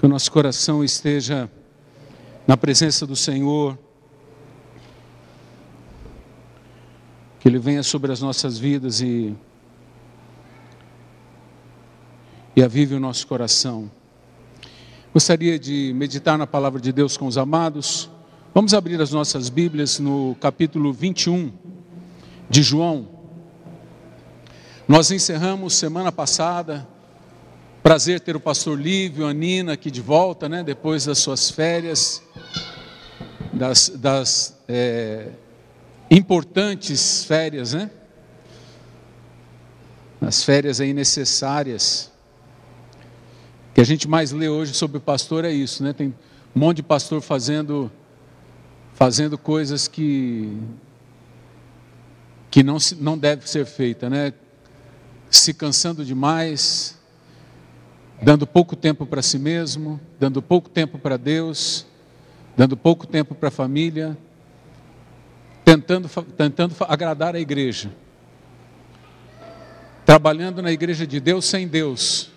Que o nosso coração esteja na presença do Senhor, que Ele venha sobre as nossas vidas e avive o nosso coração. Gostaria de meditar na palavra de Deus com os amados. Vamos abrir as nossas Bíblias no capítulo 21 de João. Nós encerramos semana passada. Prazer ter o pastor Lívio, a Nina aqui de volta, né? Depois das suas férias, das importantes férias, né? As férias aí necessárias. O que a gente mais lê hoje sobre o pastor é isso, né? Tem um monte de pastor fazendo coisas que não deve ser feita, né? Se cansando demais, dando pouco tempo para si mesmo, dando pouco tempo para Deus, dando pouco tempo para a família, tentando agradar a igreja, trabalhando na igreja de Deus sem Deus.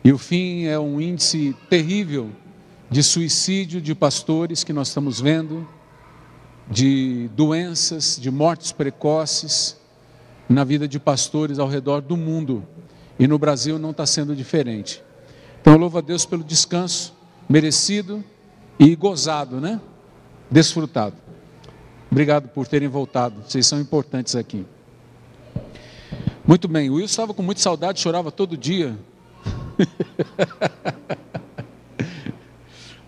E o fim é um índice terrível de suicídio de pastores que nós estamos vendo, de doenças, de mortes precoces na vida de pastores ao redor do mundo. E no Brasil não está sendo diferente. Então eu louvo a Deus pelo descanso merecido e gozado, né? Desfrutado. Obrigado por terem voltado, vocês são importantes aqui. Muito bem, o Wilson estava com muita saudade, chorava todo dia.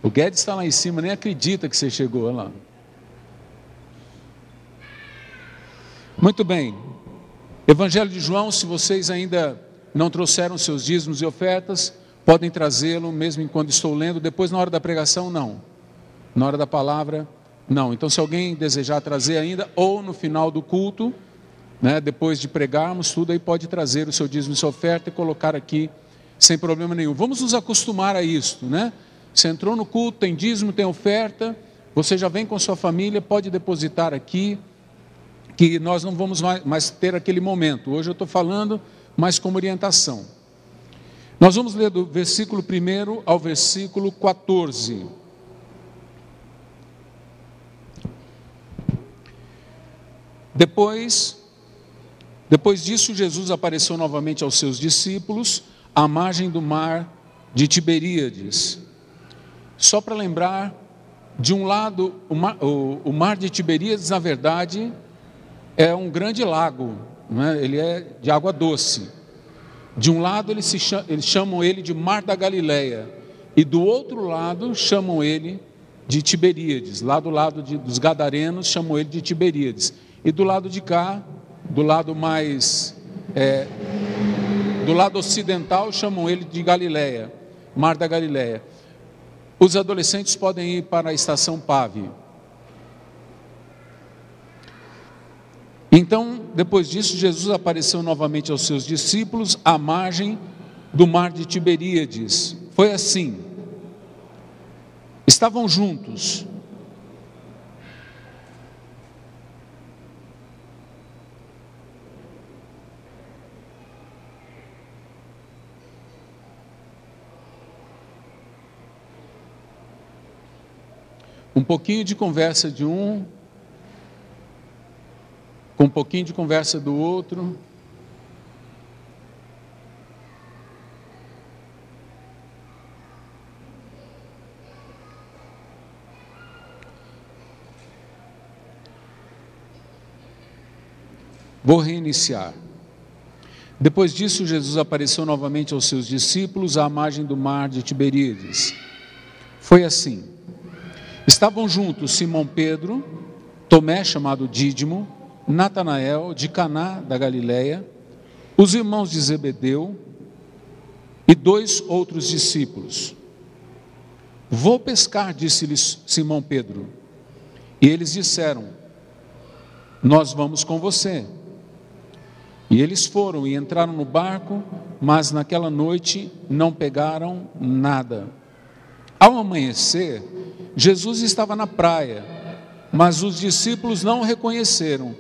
O Guedes está lá em cima, nem acredita que você chegou, olha lá. Muito bem, Evangelho de João, se vocês ainda não trouxeram seus dízimos e ofertas, podem trazê-lo mesmo enquanto estou lendo. Depois, na hora da pregação, não. Na hora da palavra, não. Então, se alguém desejar trazer ainda, ou no final do culto, né, depois de pregarmos tudo, aí pode trazer o seu dízimo e sua oferta e colocar aqui, sem problema nenhum. Vamos nos acostumar a isto, né? Você entrou no culto, tem dízimo, tem oferta, você já vem com sua família, pode depositar aqui, que nós não vamos mais ter aquele momento. Hoje eu estou falando mas como orientação. Nós vamos ler do versículo 1 ao versículo 14. Depois disso, Jesus apareceu novamente aos seus discípulos, à margem do mar de Tiberíades. Só para lembrar, de um lado, o mar de Tiberíades, na verdade, é um grande lago, ele é de água doce. De um lado eles chamam ele de Mar da Galileia, e do outro lado chamam ele de Tiberíades. Lá do lado dos Gadarenos chamam ele de Tiberíades, e do lado de cá, do lado do lado ocidental, chamam ele de Galileia, Mar da Galileia. Os adolescentes podem ir para a estação Pave. Então, depois disso, Jesus apareceu novamente aos seus discípulos à margem do mar de Tiberíades. Foi assim. Estavam juntos. Um pouquinho de conversa de um, com um pouquinho de conversa do outro. Vou reiniciar. Depois disso, Jesus apareceu novamente aos seus discípulos à margem do mar de Tiberíades. Foi assim. Estavam juntos Simão Pedro, Tomé, chamado Dídimo, Natanael, de Caná da Galileia, os irmãos de Zebedeu e 2 outros discípulos. Vou pescar, disse-lhes Simão Pedro. E eles disseram, nós vamos com você. E eles foram e entraram no barco, mas naquela noite não pegaram nada. Ao amanhecer, Jesus estava na praia, mas os discípulos não o reconheceram.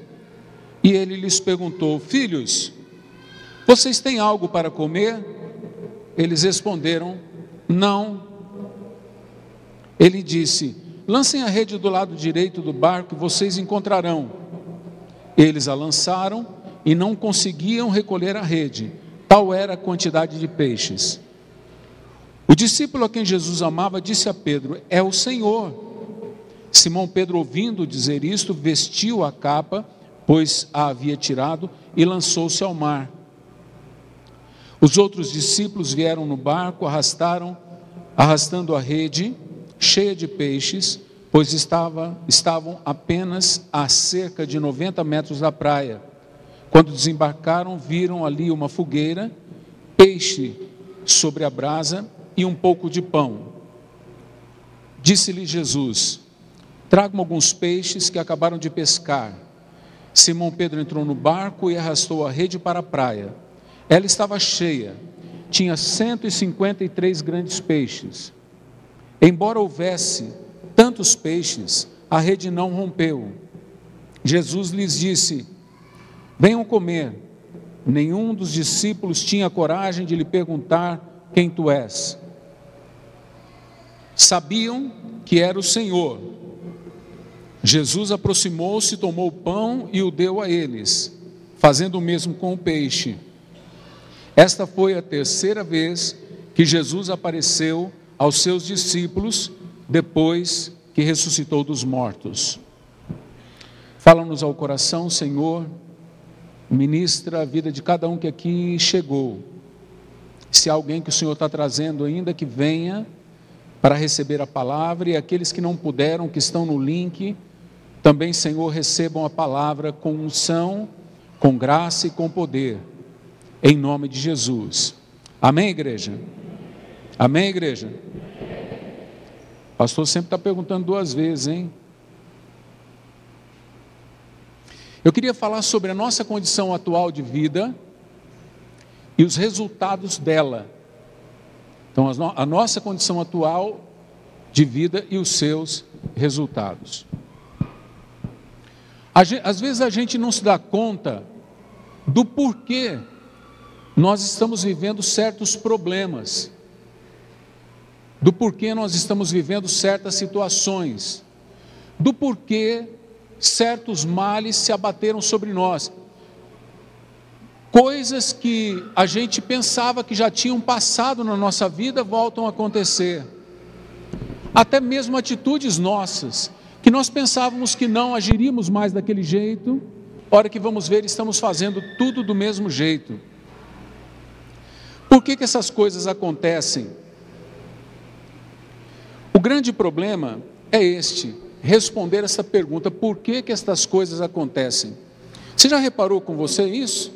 E ele lhes perguntou, filhos, vocês têm algo para comer? Eles responderam, Não. Ele disse: lancem a rede do lado direito do barco e vocês encontrarão. Eles a lançaram e não conseguiam recolher a rede, tal era a quantidade de peixes. O discípulo a quem Jesus amava disse a Pedro: é o Senhor. Simão Pedro, ouvindo dizer isto, vestiu a capa, pois a havia tirado, e lançou-se ao mar. Os outros discípulos vieram no barco, arrastando a rede cheia de peixes, pois estavam apenas a cerca de 90 metros da praia. Quando desembarcaram, viram ali uma fogueira, peixe sobre a brasa e um pouco de pão. Disse-lhe Jesus: tragam alguns peixes que acabaram de pescar. Simão Pedro entrou no barco e arrastou a rede para a praia. Ela estava cheia, tinha 153 grandes peixes. Embora houvesse tantos peixes, a rede não rompeu. Jesus lhes disse: venham comer. Nenhum dos discípulos tinha coragem de lhe perguntar: quem tu és? Sabiam que era o Senhor. Jesus aproximou-se, tomou o pão e o deu a eles, fazendo o mesmo com o peixe. Esta foi a terceira vez que Jesus apareceu aos seus discípulos depois que ressuscitou dos mortos. Fala-nos ao coração, Senhor, ministra a vida de cada um que aqui chegou. Se há alguém que o Senhor está trazendo ainda, que venha para receber a palavra, e aqueles que não puderam, que estão no link, também, Senhor, recebam a palavra com unção, com graça e com poder, em nome de Jesus. Amém, igreja? Amém, igreja? O pastor sempre está perguntando 2 vezes, hein? Eu queria falar sobre a nossa condição atual de vida e os resultados dela. Então, a nossa condição atual de vida e os seus resultados. Às vezes a gente não se dá conta do porquê nós estamos vivendo certos problemas, do porquê nós estamos vivendo certas situações, do porquê certos males se abateram sobre nós. Coisas que a gente pensava que já tinham passado na nossa vida voltam a acontecer. Até mesmo atitudes nossas, que nós pensávamos que não agiríamos mais daquele jeito, hora que vamos ver, estamos fazendo tudo do mesmo jeito. Por que essas coisas acontecem? O grande problema é responder essa pergunta: por que estas coisas acontecem? Você já reparou com você isso?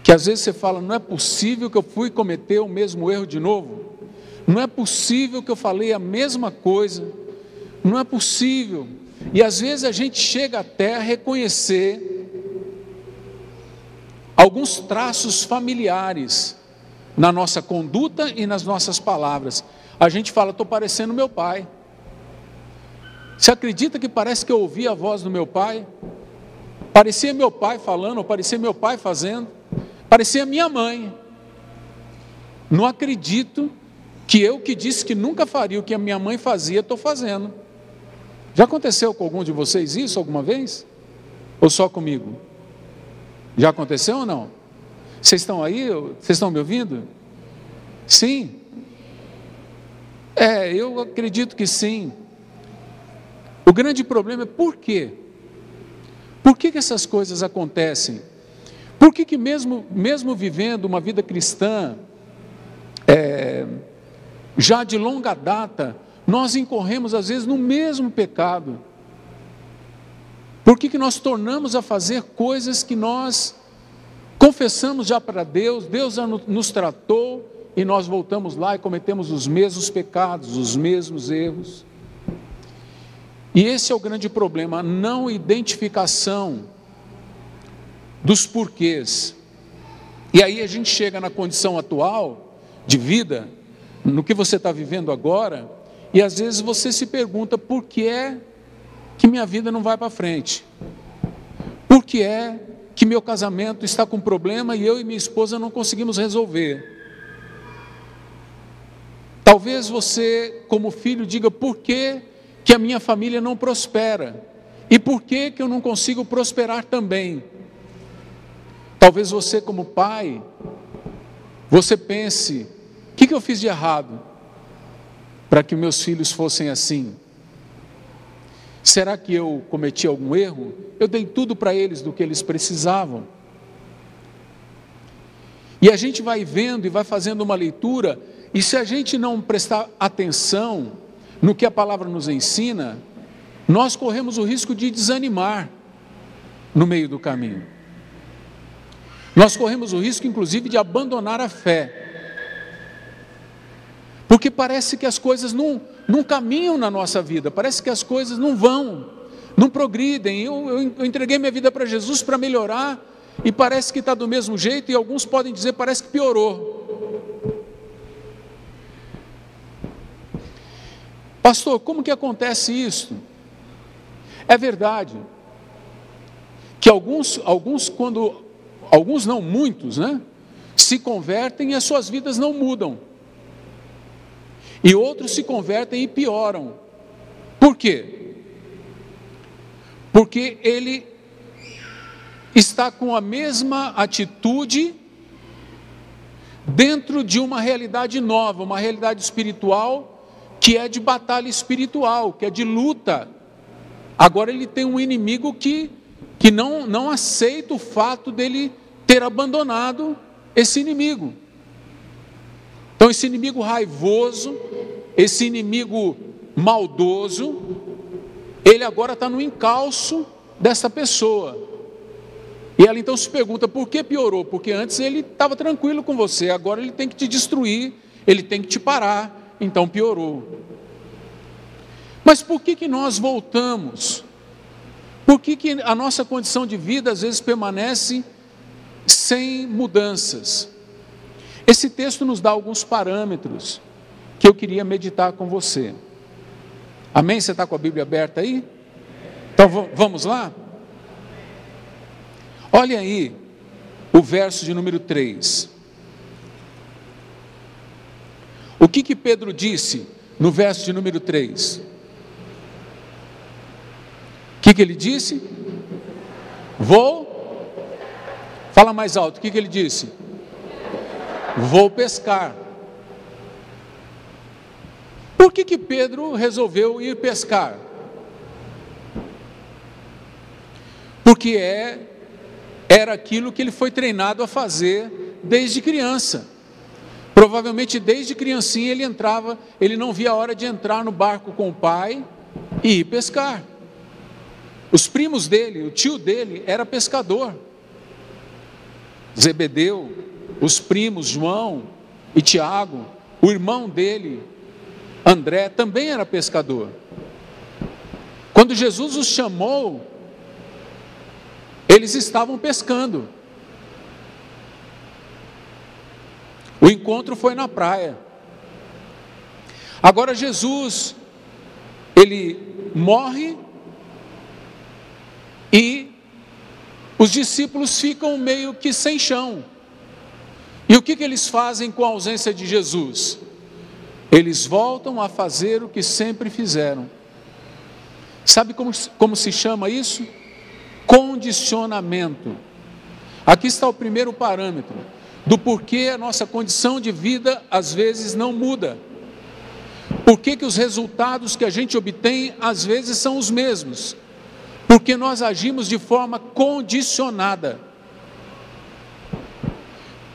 Que às vezes você fala: não é possível que eu fui cometer o mesmo erro de novo, não é possível que eu falei a mesma coisa, não é possível. E às vezes a gente chega até a reconhecer alguns traços familiares na nossa conduta e nas nossas palavras. A gente fala: estou parecendo meu pai. Você acredita que parece que eu ouvi a voz do meu pai? Parecia meu pai falando, ou parecia meu pai fazendo, parecia minha mãe. Não acredito que eu, que disse que nunca faria o que a minha mãe fazia, estou fazendo. Já aconteceu com algum de vocês isso alguma vez? Ou só comigo? Já aconteceu ou não? Vocês estão aí? Vocês estão me ouvindo? Sim. Eu acredito que sim. O grande problema é por quê? Por que essas coisas acontecem? Por que mesmo vivendo uma vida cristã, já de longa data, nós incorremos às vezes no mesmo pecado? Por que nós tornamos a fazer coisas que nós confessamos já para Deus, Deus já nos tratou, e nós voltamos lá e cometemos os mesmos pecados, os mesmos erros? E esse é o grande problema, a não identificação dos porquês. E aí a gente chega na condição atual de vida, no que você está vivendo agora, e às vezes você se pergunta: por que é que minha vida não vai para frente? Por que é que meu casamento está com problema e eu e minha esposa não conseguimos resolver? Talvez você, como filho, diga: por que que a minha família não prospera? E por que que eu não consigo prosperar também? Talvez você, como pai, você pense: o que eu fiz de errado para que meus filhos fossem assim? Será que eu cometi algum erro? Eu dei tudo para eles do que eles precisavam. E a gente vai vendo e vai fazendo uma leitura, e se a gente não prestar atenção no que a palavra nos ensina, nós corremos o risco de desanimar no meio do caminho. Nós corremos o risco, inclusive, de abandonar a fé. Porque parece que as coisas não caminham na nossa vida, parece que as coisas não vão, não progridem. Eu entreguei minha vida para Jesus para melhorar, e parece que está do mesmo jeito, e alguns podem dizer: parece que piorou. Pastor, como que acontece isso? É verdade que alguns não, muitos, se convertem e as suas vidas não mudam. E outros se convertem e pioram. Por quê? Porque ele está com a mesma atitude dentro de uma realidade nova, uma realidade espiritual, que é de batalha espiritual, que é de luta. Agora ele tem um inimigo que não aceita o fato dele ter abandonado esse inimigo. Então esse inimigo raivoso, esse inimigo maldoso, ele agora está no encalço dessa pessoa. E ela então se pergunta: por que piorou? Porque antes ele estava tranquilo com você, agora ele tem que te destruir, ele tem que te parar, então piorou. Mas por que nós voltamos? Por que a nossa condição de vida às vezes permanece sem mudanças? Esse texto nos dá alguns parâmetros que eu queria meditar com você. Amém? Você está com a Bíblia aberta aí? Então vamos lá? Olha aí o verso de número 3. O que Pedro disse no verso de número 3? O que ele disse? Fala mais alto, o que ele disse? Vou pescar. Por que Pedro resolveu ir pescar? Porque era aquilo que ele foi treinado a fazer desde criança. Provavelmente desde criancinha ele não via a hora de entrar no barco com o pai e ir pescar. Os primos dele, o tio dele era pescador. Zebedeu, os primos João e Tiago, o irmão dele, André, também era pescador. Quando Jesus os chamou, eles estavam pescando. O encontro foi na praia. Agora Jesus, ele morre e os discípulos ficam meio que sem chão. E o que eles fazem com a ausência de Jesus? Eles voltam a fazer o que sempre fizeram. Sabe como se chama isso? Condicionamento. Aqui está o primeiro parâmetro do porquê a nossa condição de vida às vezes não muda. Por que os resultados que a gente obtém às vezes são os mesmos? Porque nós agimos de forma condicionada.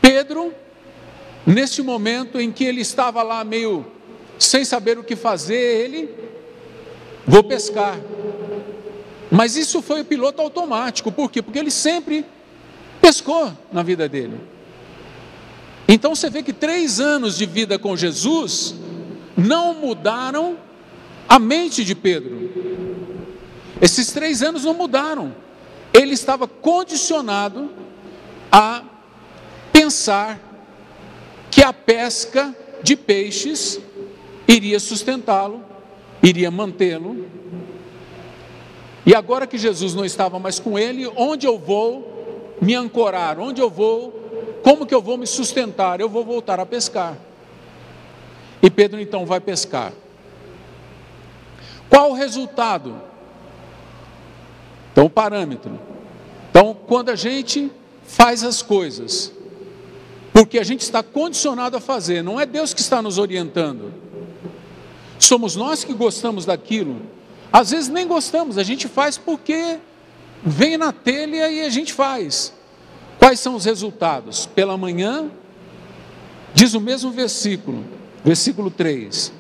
Pedro, nesse momento em que ele estava lá meio sem saber o que fazer, vou pescar. Mas isso foi o piloto automático. Por quê? Porque ele sempre pescou na vida dele. Então você vê que 3 anos de vida com Jesus não mudaram a mente de Pedro. Esses 3 anos não mudaram. Ele estava condicionado a pensar que a pesca de peixes iria sustentá-lo, iria mantê-lo. E agora que Jesus não estava mais com ele, onde eu vou me ancorar? Onde eu vou? Como que eu vou me sustentar? Eu vou voltar a pescar. E Pedro então vai pescar. Qual o resultado? Então, o parâmetro. Então, quando a gente faz as coisas, porque a gente está condicionado a fazer, não é Deus que está nos orientando. Somos nós que gostamos daquilo. Às vezes nem gostamos, a gente faz porque vem na telha e a gente faz. Quais são os resultados? Pela manhã, diz o mesmo versículo, versículo 3.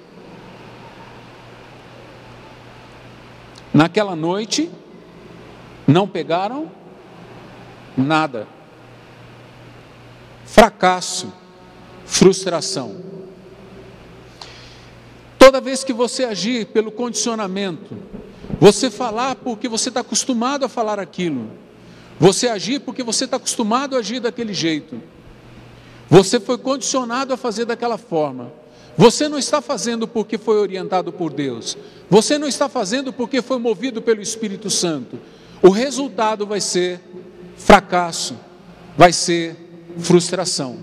Naquela noite, não pegaram nada. Fracasso, frustração. Toda vez que você agir pelo condicionamento, você falar porque você está acostumado a falar aquilo, você agir porque você está acostumado a agir daquele jeito, você foi condicionado a fazer daquela forma, você não está fazendo porque foi orientado por Deus, você não está fazendo porque foi movido pelo Espírito Santo, o resultado vai ser fracasso, vai ser frustração.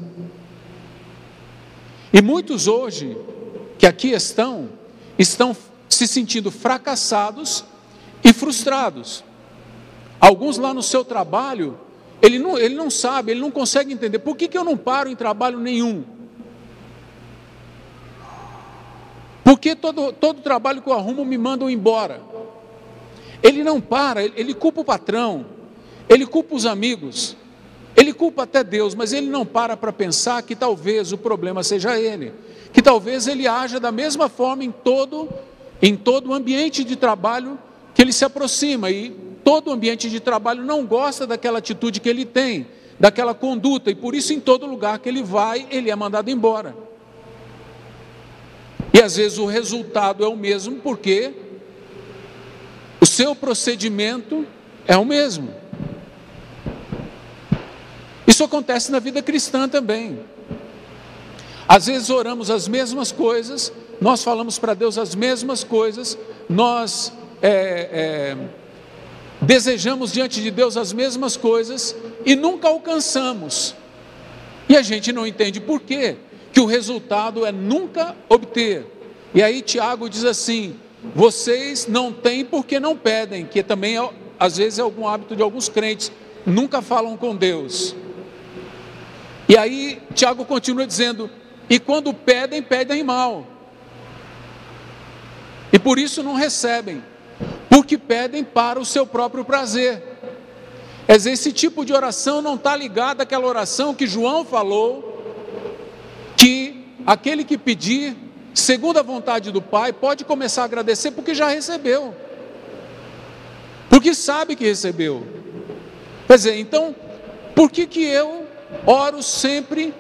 E muitos hoje, que aqui estão se sentindo fracassados e frustrados. Alguns lá no seu trabalho, ele não sabe, ele não consegue entender, por que eu não paro em trabalho nenhum? Porque todo trabalho que eu arrumo me mandam embora. Ele não para, ele culpa o patrão, ele culpa os amigos, ele culpa até Deus, mas ele não para pensar que talvez o problema seja ele, que talvez ele haja da mesma forma em todo o ambiente de trabalho que ele se aproxima, e todo o ambiente de trabalho não gosta daquela atitude que ele tem, daquela conduta, e por isso em todo lugar que ele vai, ele é mandado embora. E às vezes o resultado é o mesmo, porque o seu procedimento é o mesmo. Isso acontece na vida cristã também. Às vezes oramos as mesmas coisas, nós falamos para Deus as mesmas coisas, nós desejamos diante de Deus as mesmas coisas e nunca alcançamos. E a gente não entende por quê, que o resultado é nunca obter. E aí Tiago diz assim: vocês não têm porque não pedem, que também às vezes é algum hábito de alguns crentes, nunca falam com Deus. E aí Tiago continua dizendo: e quando pedem, pedem mal, e por isso não recebem, porque pedem para o seu próprio prazer. Quer dizer, esse tipo de oração não está ligado àquela oração que João falou, que aquele que pedir segundo a vontade do Pai pode começar a agradecer porque já recebeu, porque sabe que recebeu. Quer dizer, então, por que eu oro sempre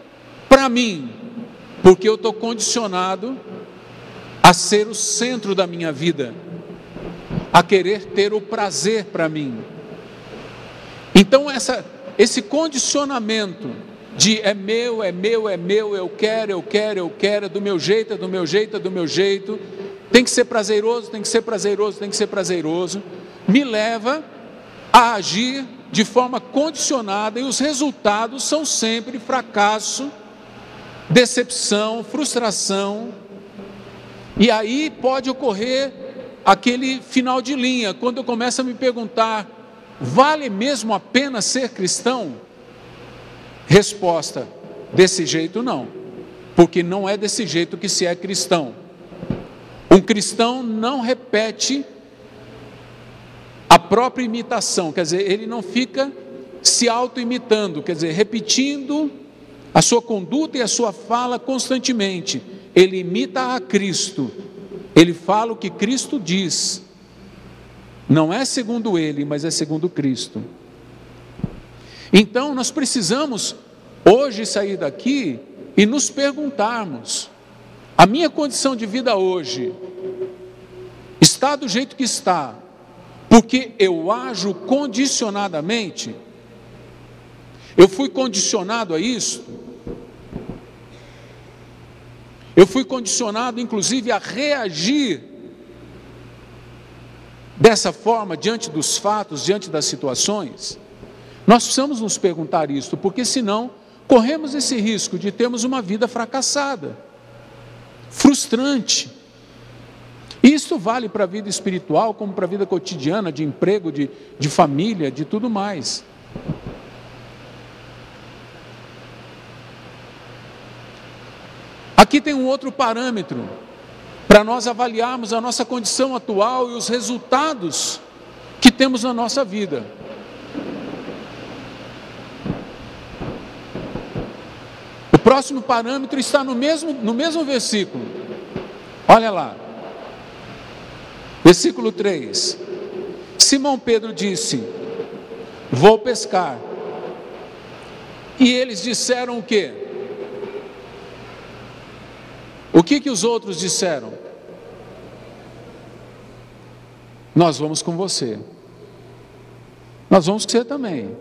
para mim? Porque eu estou condicionado a ser o centro da minha vida, a querer ter o prazer para mim. Então esse condicionamento de é meu, eu quero, do meu jeito, tem que ser prazeroso, me leva a agir de forma condicionada, e os resultados são sempre fracasso, decepção, frustração. E aí pode ocorrer aquele final de linha, quando eu começo a me perguntar: vale mesmo a pena ser cristão? Resposta: desse jeito não, porque não é desse jeito que se é cristão. Um cristão não repete a própria imitação, quer dizer, ele não fica se auto-imitando, quer dizer, repetindo a sua conduta e a sua fala constantemente. Ele imita a Cristo, ele fala o que Cristo diz, não é segundo ele, mas é segundo Cristo. Então nós precisamos hoje sair daqui e nos perguntarmos: a minha condição de vida hoje está do jeito que está porque eu ajo condicionadamente? Eu fui condicionado a isso? Eu fui condicionado inclusive a reagir dessa forma diante dos fatos, diante das situações? Nós precisamos nos perguntar isso, porque senão corremos esse risco de termos uma vida fracassada, frustrante. Isso vale para a vida espiritual, como para a vida cotidiana, de emprego, de família, de tudo mais. Aqui tem um outro parâmetro para nós avaliarmos a nossa condição atual e os resultados que temos na nossa vida. O próximo parâmetro está no mesmo versículo. Olha lá. Versículo 3. Simão Pedro disse: vou pescar. E eles disseram o quê? O que os outros disseram? Nós vamos com você. Nós vamos com você também.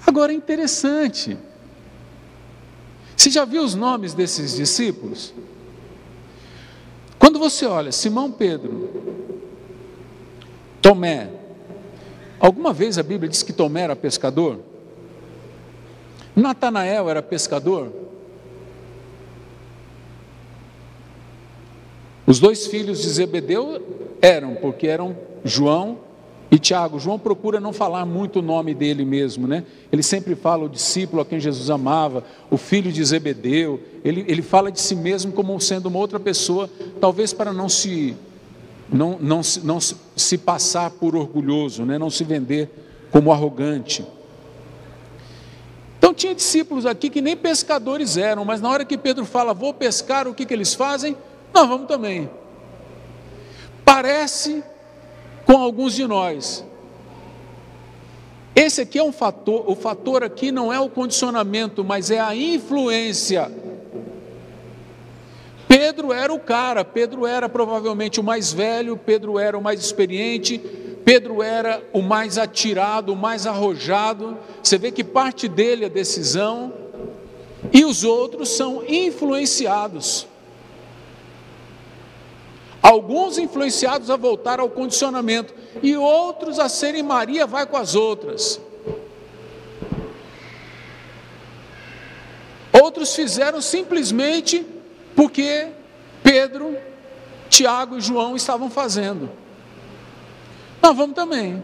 Agora é interessante. Você já viu os nomes desses discípulos? Quando você olha Simão Pedro, Tomé, alguma vez a Bíblia diz que Tomé era pescador? Natanael era pescador? Os dois filhos de Zebedeu eram, porque eram João e Tiago. João procura não falar muito o nome dele mesmo, né? Ele sempre fala o discípulo a quem Jesus amava, o filho de Zebedeu. Ele fala de si mesmo como sendo uma outra pessoa, talvez para não se passar por orgulhoso, né? Não se vender como arrogante. Então tinha discípulos aqui que nem pescadores eram, mas na hora que Pedro fala, vou pescar, o que eles fazem? Nós vamos também. Parece com alguns de nós. Esse aqui é um fator, o fator aqui não é o condicionamento, mas é a influência. Pedro era o cara, Pedro era provavelmente o mais velho, Pedro era o mais experiente, Pedro era o mais atirado, o mais arrojado. Você vê que parte dele é decisão, e os outros são influenciados. Alguns influenciados a voltar ao condicionamento e outros a serem Maria vai com as outras. Outros fizeram simplesmente porque Pedro, Tiago e João estavam fazendo. Nós vamos também.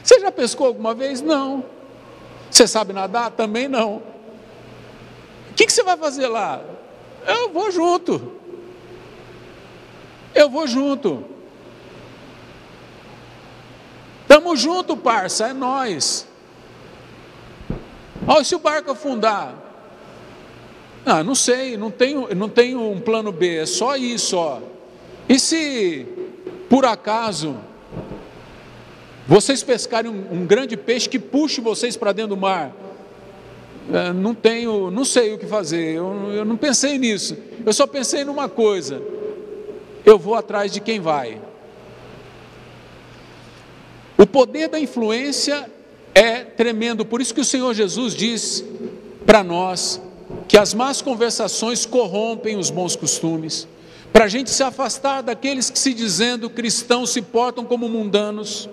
Você já pescou alguma vez? Não. Você sabe nadar? Também não. O que você vai fazer lá? Eu vou junto. Eu vou junto. Tamo junto, parça, é nós. Olha, se o barco afundar, não sei, não tenho um plano B, é só isso, ó. E se por acaso vocês pescarem um grande peixe que puxe vocês para dentro do mar? Não sei o que fazer. Eu não pensei nisso. Eu só pensei numa coisa. Eu vou atrás de quem vai. O poder da influência é tremendo, por isso que o Senhor Jesus diz para nós que as más conversações corrompem os bons costumes, para a gente se afastar daqueles que, se dizendo cristãos, se portam como mundanos,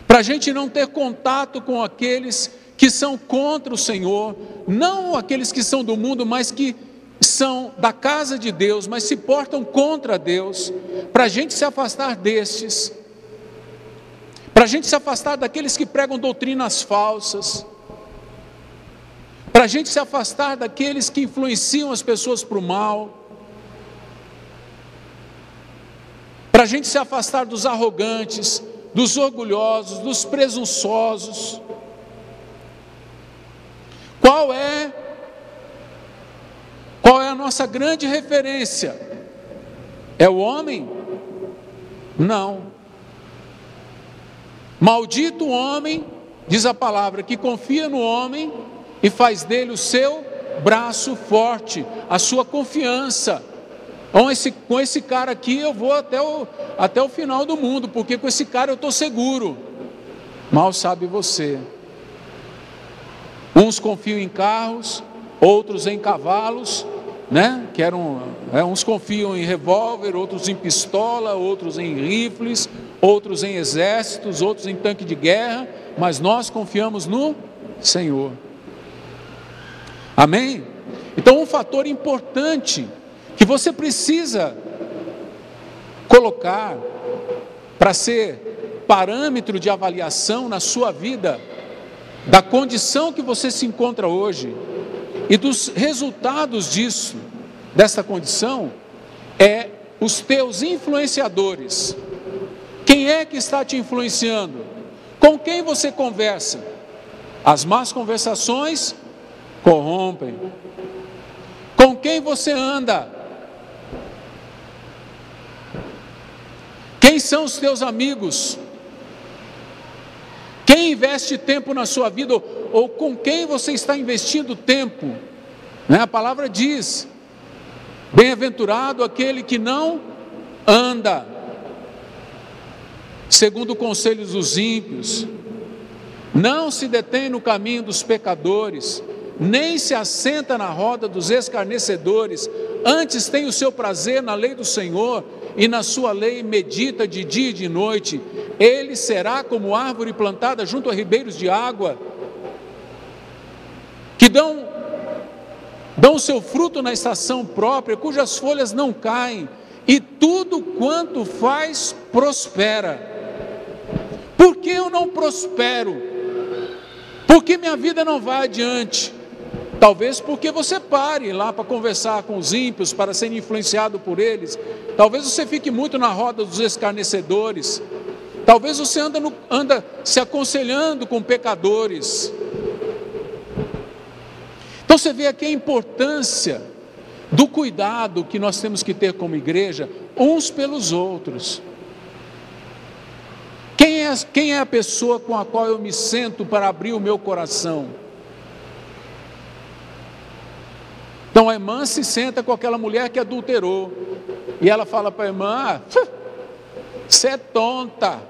para a gente não ter contato com aqueles que são contra o Senhor, não aqueles que são do mundo, mas que são da casa de Deus, mas se portam contra Deus, para a gente se afastar destes, para a gente se afastar daqueles que pregam doutrinas falsas, para a gente se afastar daqueles que influenciam as pessoas para o mal, para a gente se afastar dos arrogantes, dos orgulhosos, dos presunçosos. Qual é a nossa grande referência? É o homem? Não. Maldito o homem, diz a palavra, que confia no homem e faz dele o seu braço forte, a sua confiança. Com esse cara aqui eu vou até o final do mundo, porque com esse cara eu estou seguro. Mal sabe você. Uns confiam em carros, outros em cavalos, né? Uns confiam em revólver, outros em pistola, outros em rifles, outros em exércitos, outros em tanque de guerra, mas nós confiamos no Senhor. Amém? Então, um fator importante que você precisa colocar para ser parâmetro de avaliação na sua vida, da condição que você se encontra hoje e dos resultados disso, dessa condição, é os teus influenciadores. Quem é que está te influenciando? Com quem você conversa? As más conversações corrompem. Com quem você anda? Quem são os teus amigos? Quem investe tempo na sua vida? Ou com quem você está investindo tempo? A palavra diz: bem-aventurado aquele que não anda segundo conselhos dos ímpios, não se detém no caminho dos pecadores, nem se assenta na roda dos escarnecedores, antes tem o seu prazer na lei do Senhor, e na sua lei medita de dia e de noite. Ele será como árvore plantada junto a ribeiros de água, que dão o seu fruto na estação própria, cujas folhas não caem, e tudo quanto faz prospera. Por que eu não prospero? Por que minha vida não vai adiante? Talvez porque você pare lá para conversar com os ímpios, para ser influenciado por eles. Talvez você fique muito na roda dos escarnecedores. Talvez você anda se aconselhando com pecadores. Então você vê aqui a importância do cuidado que nós temos que ter como igreja, uns pelos outros. Quem é a pessoa com a qual eu me sento para abrir o meu coração? Então a irmã se senta com aquela mulher que adulterou, e ela fala para a irmã: você é tonta,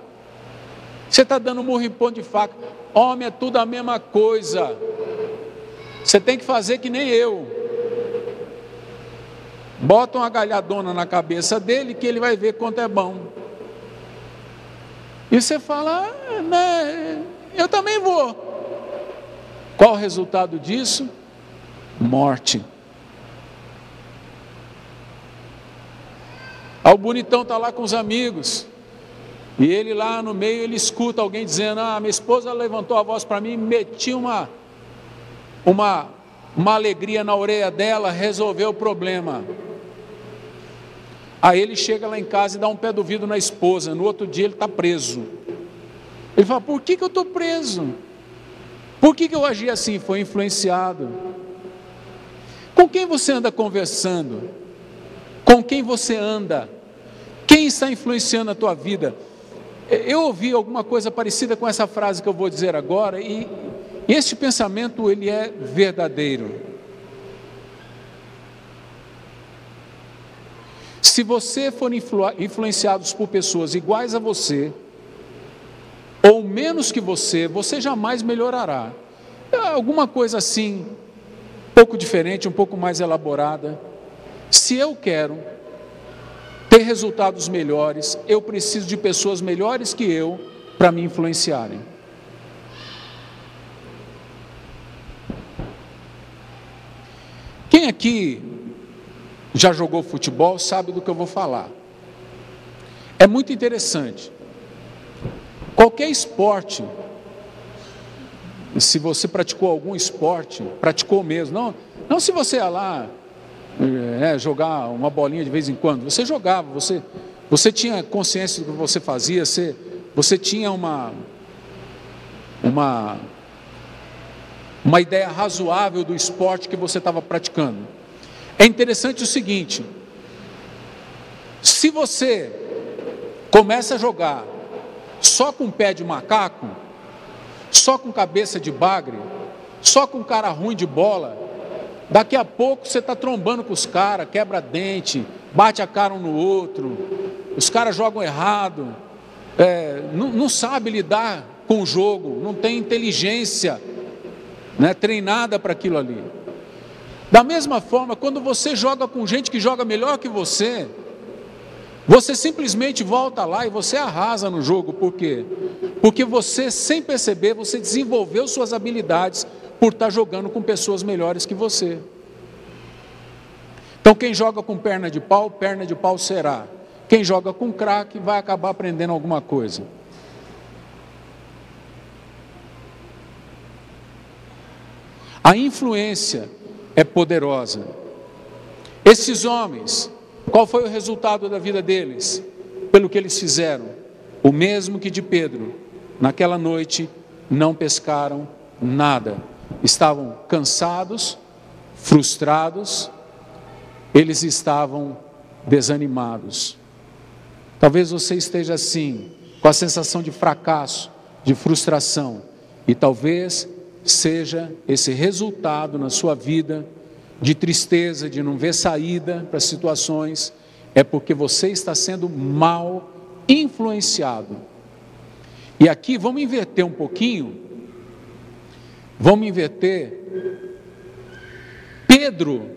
você está dando murro em ponto de faca, homem é tudo a mesma coisa, você tem que fazer que nem eu. Bota uma galhadona na cabeça dele que ele vai ver quanto é bom. E você fala: né, eu também vou. Qual o resultado disso? Morte. O bonitão está lá com os amigos, e ele lá no meio, ele escuta alguém dizendo: minha esposa levantou a voz para mim, meti uma alegria na orelha dela, resolveu o problema. Aí ele chega lá em casa e dá um pé do vidro na esposa. No outro dia ele está preso. Ele fala: por que eu estou preso? Por que eu agi assim? Foi influenciado. Com quem você anda conversando? Com quem você anda? Quem está influenciando a tua vida? Eu ouvi alguma coisa parecida com essa frase que eu vou dizer agora, e este pensamento ele é verdadeiro. Se você for influenciado por pessoas iguais a você, ou menos que você jamais melhorará. Alguma coisa assim, um pouco diferente, um pouco mais elaborada. Se eu quero ter resultados melhores, eu preciso de pessoas melhores que eu para me influenciarem. Quem aqui já jogou futebol sabe do que eu vou falar. É muito interessante. Qualquer esporte, se você praticou algum esporte, praticou mesmo, não se você ia lá jogar uma bolinha de vez em quando, você jogava, você tinha consciência do que você fazia, você tinha uma ideia razoável do esporte que você estava praticando. É interessante o seguinte: se você começa a jogar só com pé de macaco, só com cabeça de bagre, só com cara ruim de bola, daqui a pouco você está trombando com os caras, quebra dente, bate a cara um no outro, os caras jogam errado, não sabe lidar com o jogo, não tem inteligência, treinada para aquilo ali. Da mesma forma, quando você joga com gente que joga melhor que você simplesmente volta lá e você arrasa no jogo. Por quê? Porque você, sem perceber, você desenvolveu suas habilidades por estar jogando com pessoas melhores que você. Então quem joga com perna de pau será. Quem joga com craque vai acabar aprendendo alguma coisa. A influência é poderosa. Esses homens, qual foi o resultado da vida deles? Pelo que eles fizeram, o mesmo que de Pedro, naquela noite não pescaram nada. Estavam cansados, frustrados, eles estavam desanimados. Talvez você esteja assim, com a sensação de fracasso, de frustração, e talvez seja esse resultado na sua vida de tristeza, de não ver saída para situações, é porque você está sendo mal influenciado. E aqui vamos inverter um pouquinho, Pedro,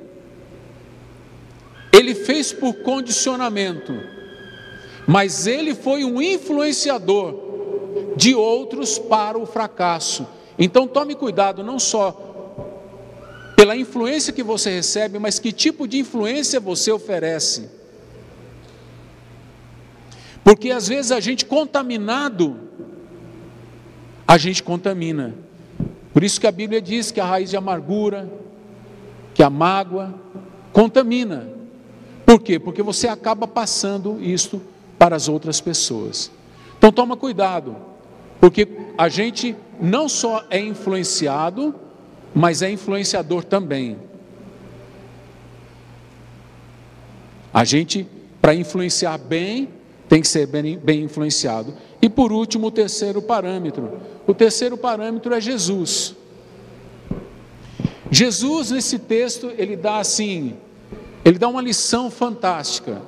ele fez por condicionamento, mas ele foi um influenciador de outros para o fracasso. Então tome cuidado não só pela influência que você recebe, mas que tipo de influência você oferece. Porque às vezes a gente contaminado, a gente contamina. Por isso que a Bíblia diz que a raiz de amargura, que a mágoa, contamina. Por quê? Porque você acaba passando isto para as outras pessoas. Então toma cuidado, porque a gente não só é influenciado, mas é influenciador também. A gente, para influenciar bem, tem que ser bem influenciado. E por último, o terceiro parâmetro. O terceiro parâmetro é Jesus. Jesus, nesse texto, ele dá uma lição fantástica.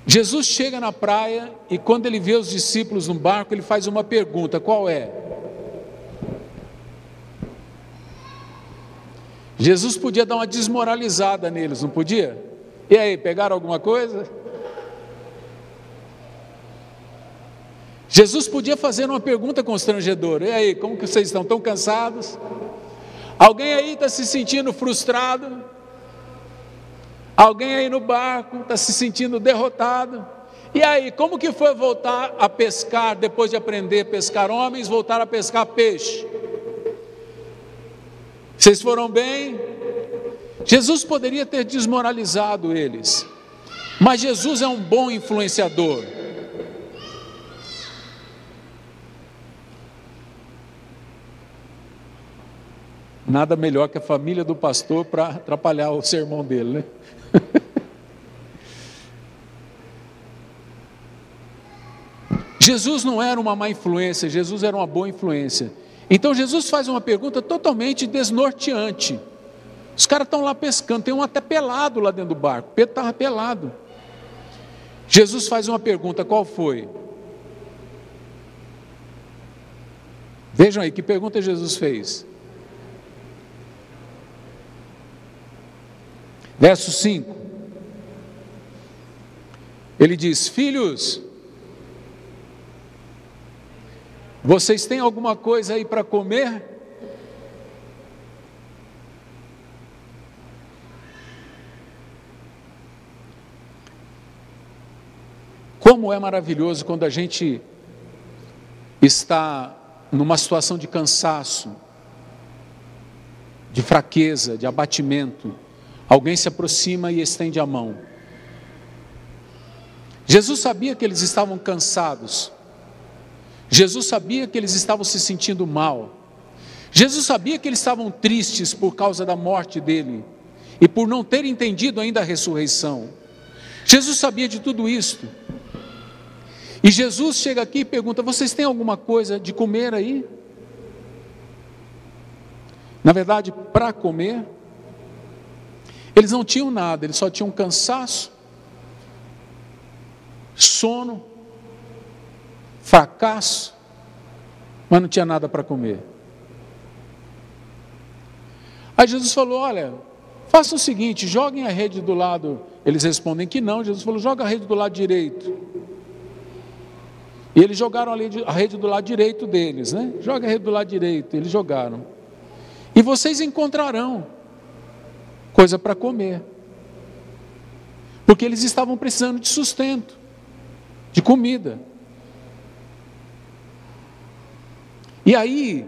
Jesus chega na praia e quando ele vê os discípulos no barco, ele faz uma pergunta, qual é? Jesus podia dar uma desmoralizada neles, não podia? E aí, pegaram alguma coisa? Jesus podia fazer uma pergunta constrangedora, e aí, como que vocês estão? Tão cansados? Alguém aí está se sentindo frustrado? Alguém aí no barco está se sentindo derrotado? E aí, como que foi voltar a pescar, depois de aprender a pescar homens, voltar a pescar peixe? Vocês foram bem? Jesus poderia ter desmoralizado eles, mas Jesus é um bom influenciador. Nada melhor que a família do pastor para atrapalhar o sermão dele, né? Jesus não era uma má influência, Jesus era uma boa influência. Então Jesus faz uma pergunta totalmente desnorteante. Os caras estão lá pescando, tem um até pelado lá dentro do barco, Pedro estava pelado. Jesus faz uma pergunta, qual foi? Vejam aí, que pergunta Jesus fez? Verso 5, ele diz, filhos, vocês têm alguma coisa aí para comer? Como é maravilhoso quando a gente está numa situação de cansaço, de fraqueza, de abatimento, alguém se aproxima e estende a mão. Jesus sabia que eles estavam cansados. Jesus sabia que eles estavam se sentindo mal. Jesus sabia que eles estavam tristes por causa da morte dele e por não ter entendido ainda a ressurreição. Jesus sabia de tudo isso. E Jesus chega aqui e pergunta, vocês têm alguma coisa de comer aí? Na verdade, para comer, eles não tinham nada, eles só tinham cansaço, sono, fracasso, mas não tinha nada para comer. Aí Jesus falou, olha, façam o seguinte, joguem a rede do lado, eles respondem que não, Jesus falou, joga a rede do lado direito. E eles jogaram a rede do lado direito deles, né? Joga a rede do lado direito, eles jogaram. E vocês encontrarão coisa para comer. Porque eles estavam precisando de sustento, de comida. E aí,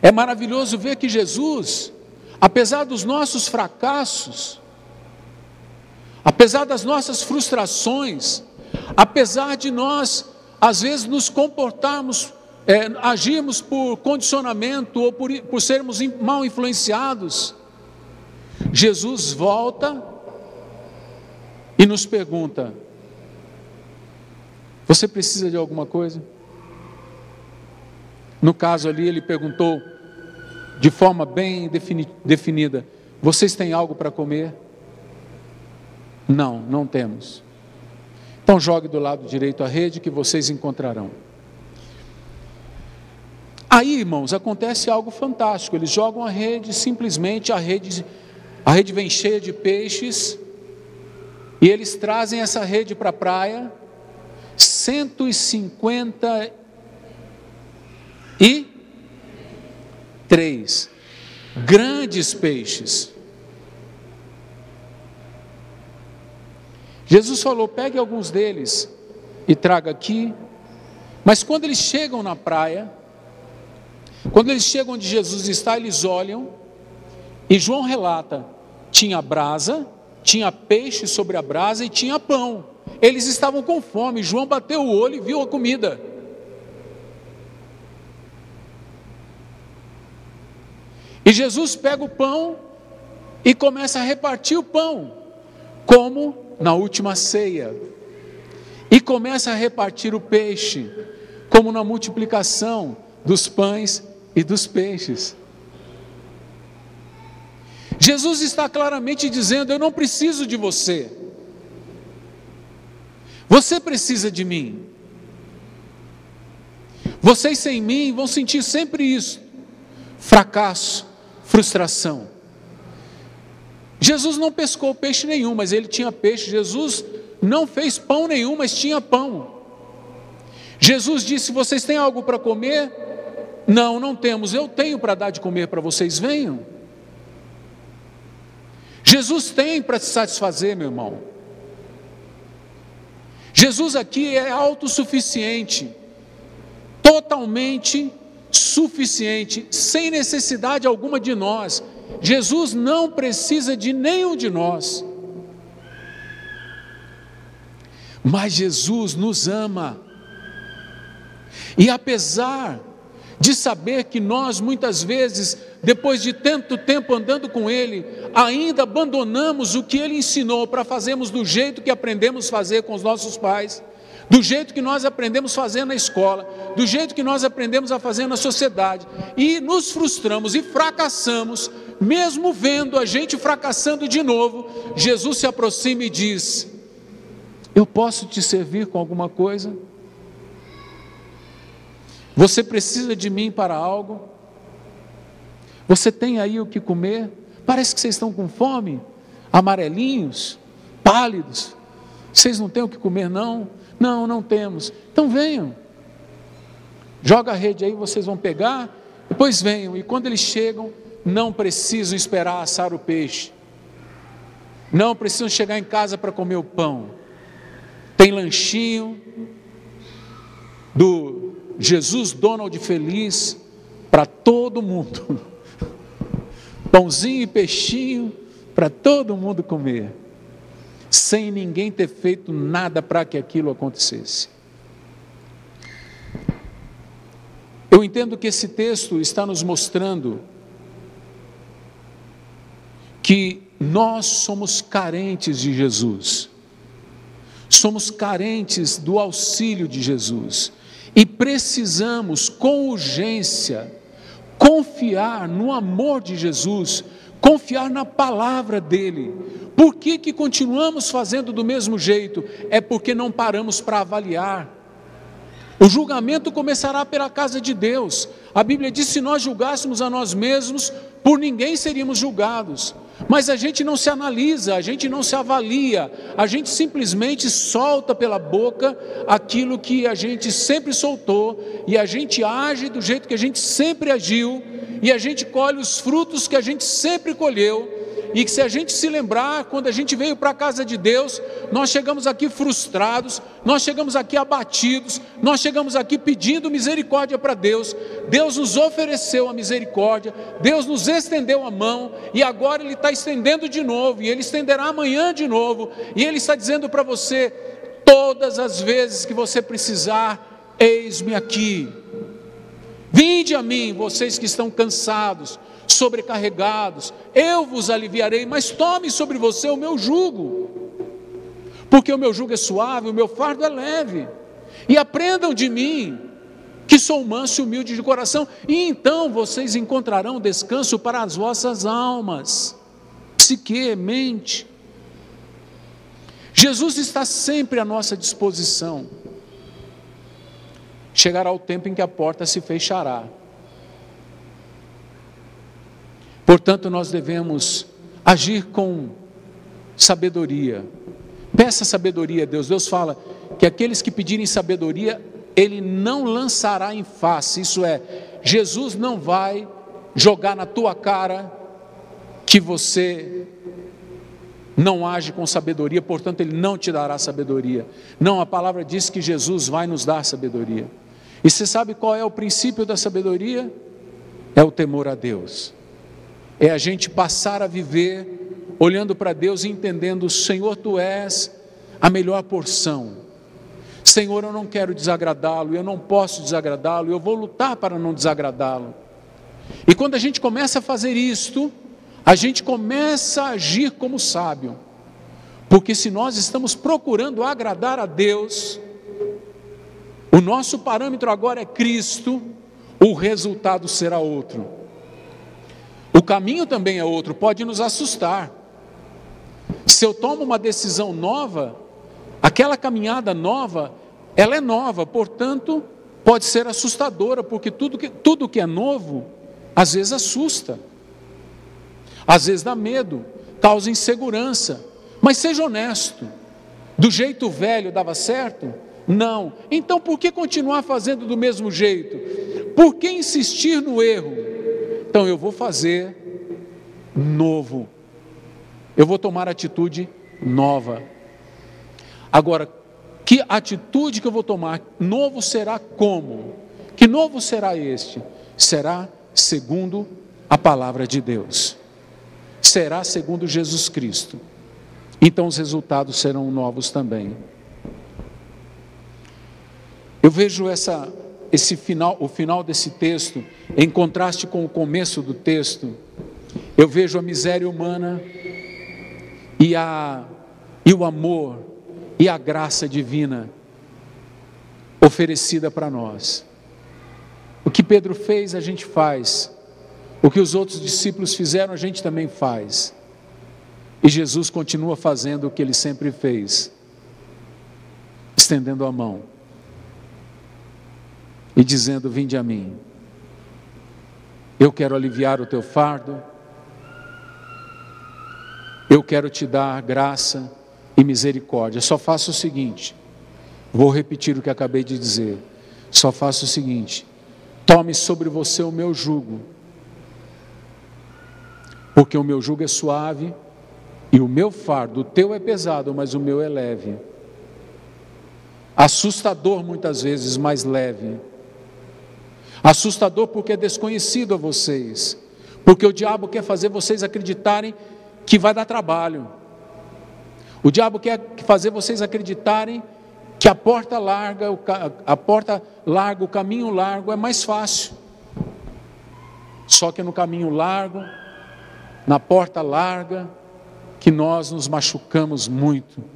é maravilhoso ver que Jesus, apesar dos nossos fracassos, apesar das nossas frustrações, apesar de nós, às vezes, nos comportarmos, agirmos por condicionamento ou por sermos mal influenciados, Jesus volta e nos pergunta: você precisa de alguma coisa? No caso ali, ele perguntou de forma bem definida: vocês têm algo para comer? Não, não temos. Então jogue do lado direito a rede que vocês encontrarão. Aí, irmãos, acontece algo fantástico. Eles jogam a rede, simplesmente a rede vem cheia de peixes, e eles trazem essa rede para a praia. 153 grandes peixes. Jesus falou: pegue alguns deles e traga aqui. Mas quando eles chegam na praia, quando eles chegam onde Jesus está, eles olham, e João relata: tinha brasa, tinha peixe sobre a brasa e tinha pão. Eles estavam com fome. João bateu o olho e viu a comida. E Jesus pega o pão e começa a repartir o pão, como na última ceia, e começa a repartir o peixe, como na multiplicação dos pães e dos peixes. Jesus está claramente dizendo: eu não preciso de você, você precisa de mim. Vocês sem mim vão sentir sempre isso: fracasso, frustração. Jesus não pescou peixe nenhum, mas ele tinha peixe. Jesus não fez pão nenhum, mas tinha pão. Jesus disse: vocês têm algo para comer? Não, não temos. Eu tenho para dar de comer para vocês, venham. Jesus tem para te satisfazer, meu irmão. Jesus aqui é autossuficiente, totalmente suficiente, sem necessidade alguma de nós. Jesus não precisa de nenhum de nós. Mas Jesus nos ama. E apesar de saber que nós muitas vezes, depois de tanto tempo andando com Ele, ainda abandonamos o que Ele ensinou para fazermos do jeito que aprendemos a fazer com os nossos pais, do jeito que nós aprendemos a fazer na escola, do jeito que nós aprendemos a fazer na sociedade, e nos frustramos e fracassamos, mesmo vendo a gente fracassando de novo, Jesus se aproxima e diz: eu posso te servir com alguma coisa? Você precisa de mim para algo? Você tem aí o que comer? Parece que vocês estão com fome, amarelinhos, pálidos. Vocês não têm o que comer não? Não, não temos. Então venham, joga a rede aí, vocês vão pegar, depois venham. E quando eles chegam, não precisam esperar assar o peixe, não precisam chegar em casa para comer o pão. Tem lanchinho do Jesus Donald Feliz para todo mundo, pãozinho e peixinho para todo mundo comer, sem ninguém ter feito nada para que aquilo acontecesse. Eu entendo que esse texto está nos mostrando que nós somos carentes de Jesus, somos carentes do auxílio de Jesus, e precisamos com urgência confiar no amor de Jesus, confiar na palavra dele. Por que continuamos fazendo do mesmo jeito? É porque não paramos para avaliar. O julgamento começará pela casa de Deus. A Bíblia diz: se nós julgássemos a nós mesmos, por ninguém seríamos julgados. Mas a gente não se analisa, a gente não se avalia, a gente simplesmente solta pela boca aquilo que a gente sempre soltou, e a gente age do jeito que a gente sempre agiu, e a gente colhe os frutos que a gente sempre colheu. E que se a gente se lembrar, quando a gente veio para a casa de Deus, nós chegamos aqui frustrados, nós chegamos aqui abatidos, nós chegamos aqui pedindo misericórdia para Deus. Deus nos ofereceu a misericórdia, Deus nos estendeu a mão, e agora Ele está estendendo de novo, e Ele estenderá amanhã de novo, e Ele está dizendo para você: todas as vezes que você precisar, eis-me aqui. Vinde a mim, vocês que estão cansados, sobrecarregados, eu vos aliviarei, mas tome sobre você o meu jugo, porque o meu jugo é suave, o meu fardo é leve, e aprendam de mim, que sou manso e humilde de coração, e então vocês encontrarão descanso para as vossas almas, psique, mente. Jesus está sempre à nossa disposição. Chegará o tempo em que a porta se fechará. Portanto, nós devemos agir com sabedoria. Peça sabedoria a Deus. Deus fala que aqueles que pedirem sabedoria, Ele não lançará em face. Isso é, Jesus não vai jogar na tua cara que você não age com sabedoria, portanto Ele não te dará sabedoria. Não, a palavra diz que Jesus vai nos dar sabedoria. E você sabe qual é o princípio da sabedoria? É o temor a Deus. É a gente passar a viver olhando para Deus e entendendo: Senhor, Tu és a melhor porção. Senhor, eu não quero desagradá-lo, eu não posso desagradá-lo, eu vou lutar para não desagradá-lo. E quando a gente começa a fazer isto, a gente começa a agir como sábio, porque se nós estamos procurando agradar a Deus, o nosso parâmetro agora é Cristo, o resultado será outro. O caminho também é outro, pode nos assustar. Se eu tomo uma decisão nova, aquela caminhada nova, ela é nova, portanto, pode ser assustadora, porque tudo que é novo, às vezes assusta, às vezes dá medo, causa insegurança. Mas seja honesto, do jeito velho dava certo? Não. Então por que continuar fazendo do mesmo jeito? Por que insistir no erro? Então eu vou fazer novo, eu vou tomar atitude nova. Agora, que atitude que eu vou tomar? Novo será como? Que novo será este? Será segundo a palavra de Deus, será segundo Jesus Cristo. Então os resultados serão novos também. Eu vejo o final desse texto, em contraste com o começo do texto, eu vejo a miséria humana e o amor e a graça divina oferecida para nós. O que Pedro fez, a gente faz. O que os outros discípulos fizeram, a gente também faz. E Jesus continua fazendo o que Ele sempre fez, estendendo a mão e dizendo: vinde a mim, eu quero aliviar o teu fardo, eu quero te dar graça e misericórdia. Só faça o seguinte, vou repetir o que acabei de dizer, só faça o seguinte: tome sobre você o meu jugo, porque o meu jugo é suave e o meu fardo, o teu é pesado, mas o meu é leve. Assustador muitas vezes, mas leve. Assustador porque é desconhecido a vocês, porque o diabo quer fazer vocês acreditarem que vai dar trabalho. O diabo quer fazer vocês acreditarem que a porta larga, o caminho largo é mais fácil. Só que no caminho largo, na porta larga, que nós nos machucamos muito.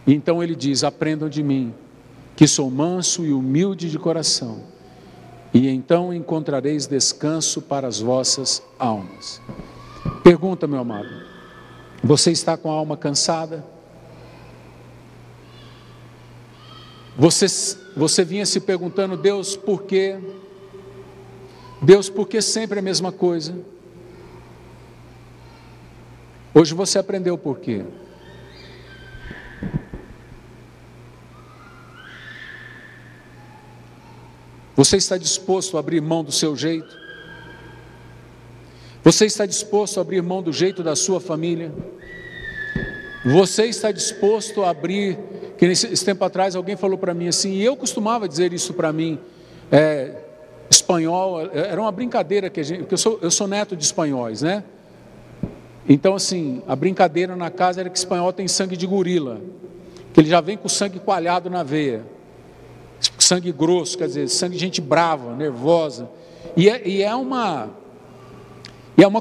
Então ele diz: aprendam de mim, que sou manso e humilde de coração, e então encontrareis descanso para as vossas almas. Pergunta, meu amado, você está com a alma cansada? Você vinha se perguntando: Deus, por quê? Deus, por que sempre a mesma coisa? Hoje você aprendeu por quê. Você está disposto a abrir mão do seu jeito? Você está disposto a abrir mão do jeito da sua família? Você está disposto a abrir, que esse tempo atrás alguém falou para mim assim, e eu costumava dizer isso para mim, espanhol, era uma brincadeira que eu sou neto de espanhóis, né? Então assim, a brincadeira na casa era que espanhol tem sangue de gorila, que ele já vem com sangue coalhado na veia, sangue grosso, quer dizer, sangue de gente brava, nervosa, e é uma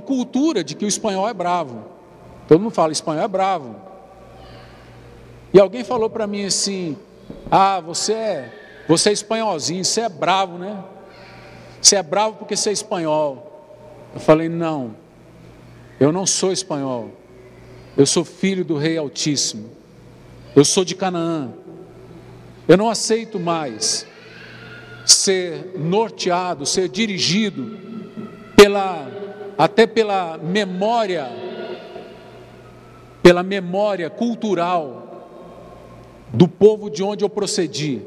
cultura de que o espanhol é bravo. Todo mundo fala, espanhol é bravo. E alguém falou para mim assim, você é espanholzinho, você é bravo, né? Você é bravo porque você é espanhol. Eu falei, não, eu não sou espanhol, eu sou filho do Rei Altíssimo, eu sou de Canaã. Eu não aceito mais ser norteado, ser dirigido até pela memória cultural do povo de onde eu procedi.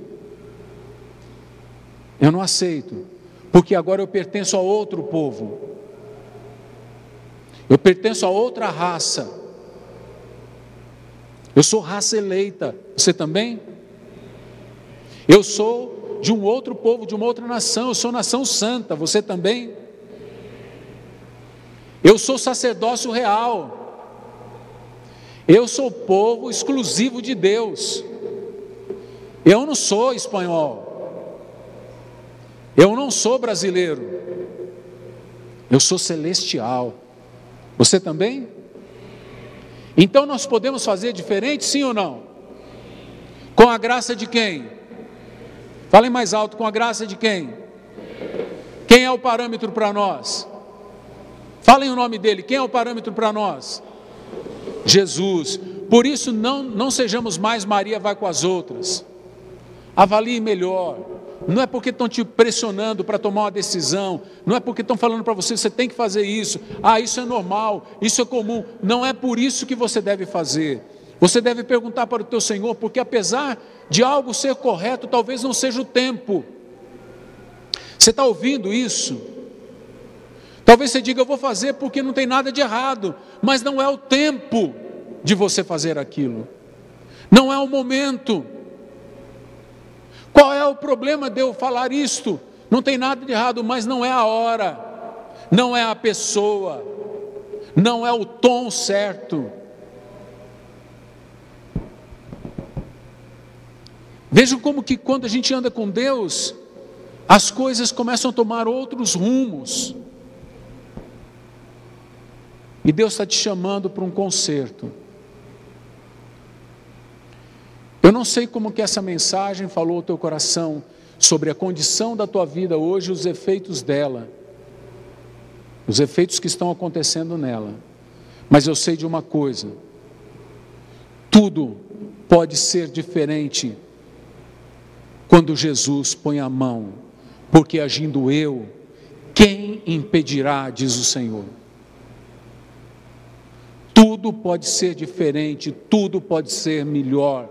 Eu não aceito, porque agora eu pertenço a outro povo, eu pertenço a outra raça, eu sou raça eleita, você também? Eu sou de um outro povo, de uma outra nação, eu sou nação santa, você também? Eu sou sacerdócio real, eu sou povo exclusivo de Deus, eu não sou espanhol, eu não sou brasileiro, eu sou celestial, você também? Então nós podemos fazer diferente, sim ou não? Com a graça de quem? Falem mais alto, com a graça de quem? Quem é o parâmetro para nós? Falem o nome dele, quem é o parâmetro para nós? Jesus. Por isso não sejamos mais Maria vai com as outras. Avalie melhor. Não é porque estão te pressionando para tomar uma decisão, não é porque estão falando para você tem que fazer isso, isso é normal, isso é comum. Não é por isso que você deve fazer. Você deve perguntar para o teu Senhor, porque apesar de algo ser correto, talvez não seja o tempo. Você está ouvindo isso? Talvez você diga, eu vou fazer porque não tem nada de errado, mas não é o tempo de você fazer aquilo, não é o momento. Qual é o problema de eu falar isto? Não tem nada de errado, mas não é a hora, não é a pessoa, não é o tom certo. Vejam como que quando a gente anda com Deus, as coisas começam a tomar outros rumos. E Deus está te chamando para um conserto. Eu não sei como que essa mensagem falou ao teu coração sobre a condição da tua vida hoje, os efeitos dela, os efeitos que estão acontecendo nela. Mas eu sei de uma coisa: tudo pode ser diferente quando Jesus põe a mão, porque agindo eu, quem impedirá, diz o Senhor. Tudo pode ser diferente, tudo pode ser melhor.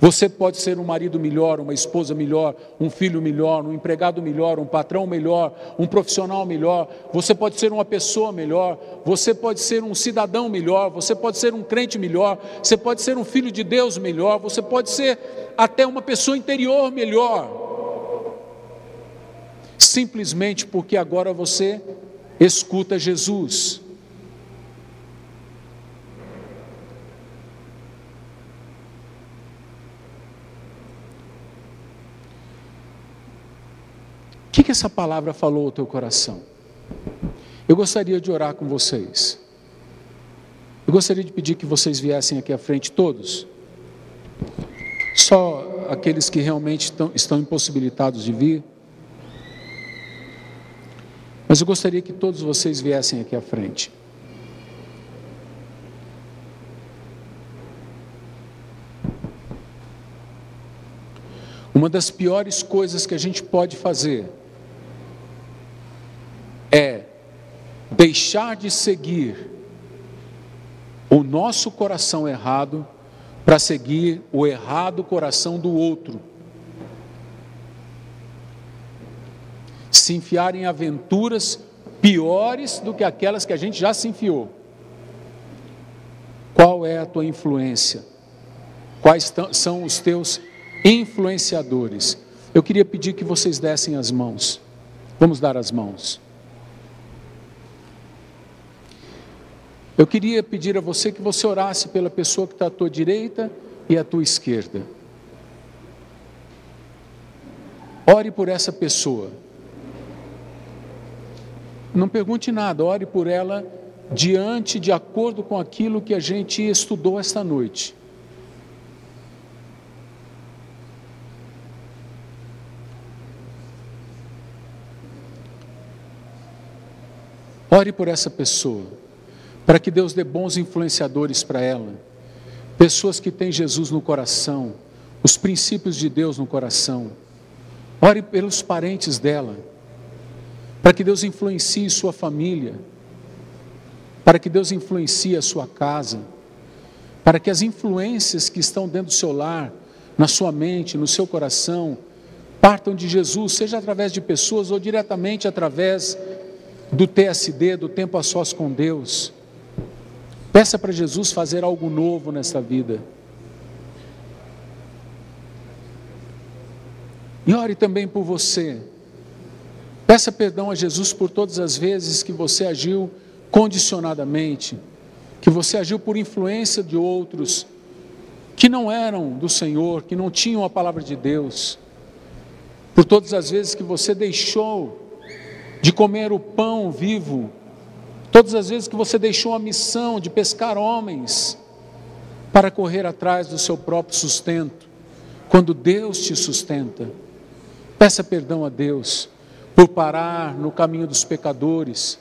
Você pode ser um marido melhor, uma esposa melhor, um filho melhor, um empregado melhor, um patrão melhor, um profissional melhor. Você pode ser uma pessoa melhor, você pode ser um cidadão melhor, você pode ser um crente melhor, você pode ser um filho de Deus melhor, você pode ser até uma pessoa interior melhor. Simplesmente porque agora você escuta Jesus. O que essa palavra falou ao teu coração? Eu gostaria de orar com vocês. Eu gostaria de pedir que vocês viessem aqui à frente todos. Só aqueles que realmente estão impossibilitados de vir. Mas eu gostaria que todos vocês viessem aqui à frente. Uma das piores coisas que a gente pode fazer é deixar de seguir o nosso coração errado para seguir o errado coração do outro. Se enfiar em aventuras piores do que aquelas que a gente já se enfiou. Qual é a tua influência? Quais são os teus influenciadores? Eu queria pedir que vocês dessem as mãos. Vamos dar as mãos. Eu queria pedir a você que você orasse pela pessoa que está à tua direita e à tua esquerda. Ore por essa pessoa. Não pergunte nada, ore por ela de acordo com aquilo que a gente estudou esta noite. Ore por essa pessoa, para que Deus dê bons influenciadores para ela, pessoas que têm Jesus no coração, os princípios de Deus no coração. Ore pelos parentes dela, para que Deus influencie sua família, para que Deus influencie a sua casa, para que as influências que estão dentro do seu lar, na sua mente, no seu coração, partam de Jesus, seja através de pessoas ou diretamente através do TSD, do tempo a sós com Deus. Peça para Jesus fazer algo novo nessa vida. E ore também por você. Peça perdão a Jesus por todas as vezes que você agiu condicionadamente, que você agiu por influência de outros que não eram do Senhor, que não tinham a palavra de Deus. Por todas as vezes que você deixou de comer o pão vivo, todas as vezes que você deixou a missão de pescar homens para correr atrás do seu próprio sustento, quando Deus te sustenta. Peça perdão a Deus por parar no caminho dos pecadores,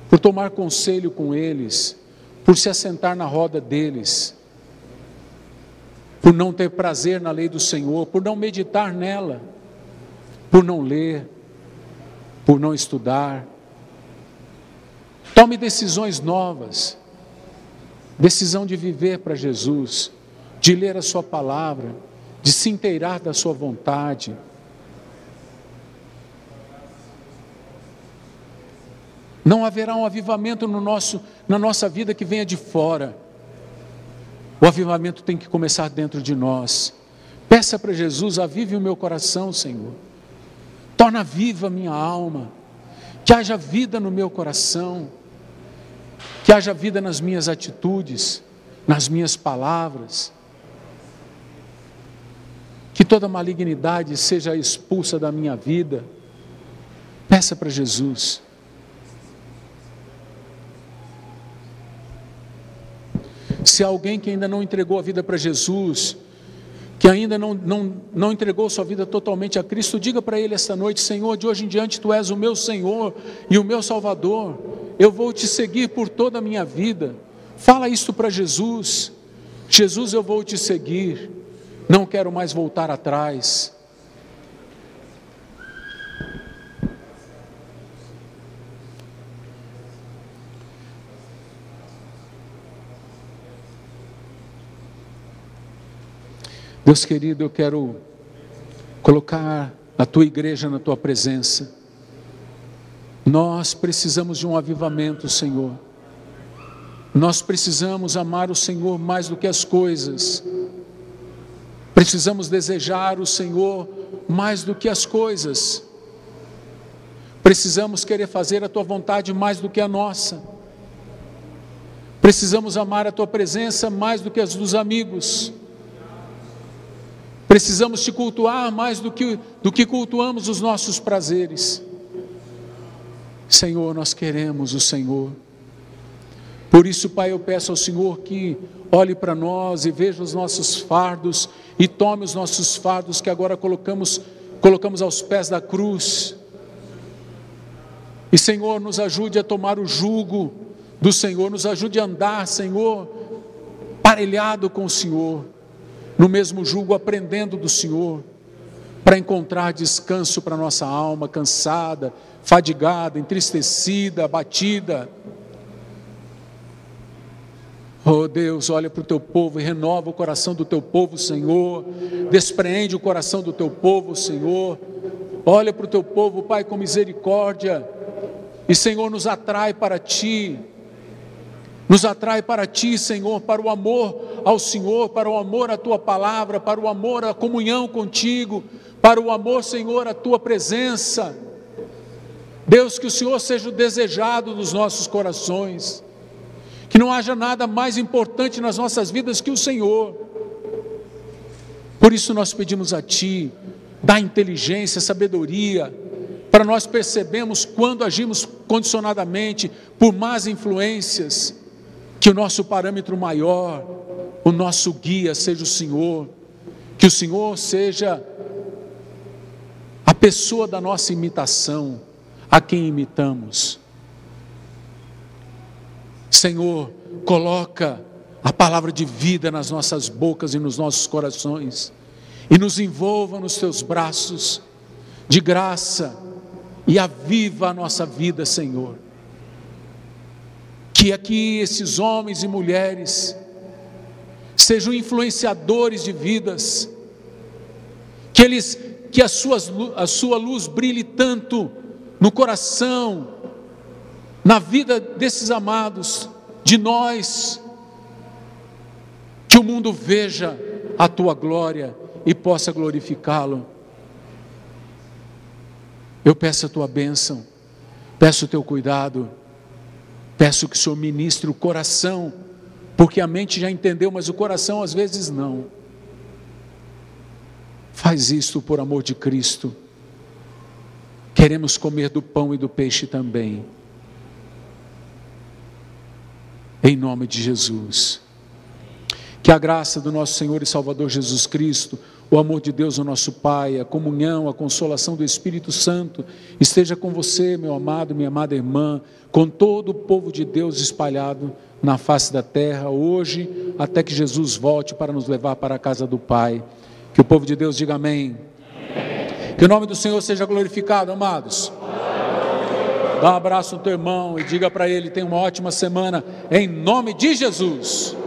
por tomar conselho com eles, por se assentar na roda deles, por não ter prazer na lei do Senhor, por não meditar nela, por não ler, por não estudar. Tome decisões novas, decisão de viver para Jesus, de ler a sua palavra, de se inteirar da sua vontade. Não haverá um avivamento na nossa vida que venha de fora. O avivamento tem que começar dentro de nós. Peça para Jesus: avive o meu coração, Senhor. Torna viva a minha alma. Que haja vida no meu coração. Que haja vida nas minhas atitudes, nas minhas palavras. Que toda malignidade seja expulsa da minha vida. Peça para Jesus. Se alguém que ainda não entregou a vida para Jesus, que ainda não entregou sua vida totalmente a Cristo, diga para ele esta noite: Senhor, de hoje em diante Tu és o meu Senhor e o meu Salvador, eu vou Te seguir por toda a minha vida. Fala isso para Jesus: Jesus, eu vou Te seguir, não quero mais voltar atrás. Deus querido, eu quero colocar a Tua igreja na Tua presença. Nós precisamos de um avivamento, Senhor. Nós precisamos amar o Senhor mais do que as coisas. Precisamos desejar o Senhor mais do que as coisas. Precisamos querer fazer a Tua vontade mais do que a nossa. Precisamos amar a Tua presença mais do que as dos amigos. Precisamos Te cultuar mais do que cultuamos os nossos prazeres. Senhor, nós queremos o Senhor. Por isso, Pai, eu peço ao Senhor que olhe para nós e veja os nossos fardos e tome os nossos fardos que agora colocamos aos pés da cruz. E, Senhor, nos ajude a tomar o jugo do Senhor, nos ajude a andar, Senhor, parelhado com o Senhor, no mesmo jugo, aprendendo do Senhor. para encontrar descanso para nossa alma cansada, fadigada, entristecida, abatida. Oh Deus, olha para o teu povo e renova o coração do teu povo, Senhor. Despreende o coração do teu povo, Senhor. Olha para o teu povo, Pai, com misericórdia. E, Senhor, nos atrai para Ti. Nos atrai para Ti, Senhor, para o amor ao Senhor, para o amor à Tua palavra, para o amor à comunhão contigo, para o amor, Senhor, à Tua presença. Deus, que o Senhor seja o desejado dos nossos corações. Que não haja nada mais importante nas nossas vidas que o Senhor. Por isso nós pedimos a Ti, dá inteligência, sabedoria, para nós percebermos quando agimos condicionadamente por más influências, que o nosso parâmetro maior, o nosso guia seja o Senhor, que o Senhor seja a pessoa da nossa imitação, a quem imitamos. Senhor, coloca a palavra de vida nas nossas bocas e nos nossos corações, e nos envolva nos teus braços de graça, e aviva a nossa vida, Senhor. Que aqui esses homens e mulheres sejam influenciadores de vidas, que a sua luz brilhe tanto no coração, na vida desses amados, de nós, que o mundo veja a Tua glória e possa glorificá-lo. Eu peço a Tua bênção, peço o Teu cuidado, peço que o Senhor ministre o coração, porque a mente já entendeu, mas o coração às vezes não. Faz isto por amor de Cristo. Queremos comer do pão e do peixe também. Em nome de Jesus. Que a graça do nosso Senhor e Salvador Jesus Cristo, o amor de Deus, o nosso Pai, a comunhão, a consolação do Espírito Santo, esteja com você, meu amado, minha amada irmã, com todo o povo de Deus espalhado na face da terra, hoje, até que Jesus volte para nos levar para a casa do Pai. Que o povo de Deus diga amém. Que o nome do Senhor seja glorificado, amados. Dá um abraço no teu irmão e diga para ele: tenha uma ótima semana, em nome de Jesus.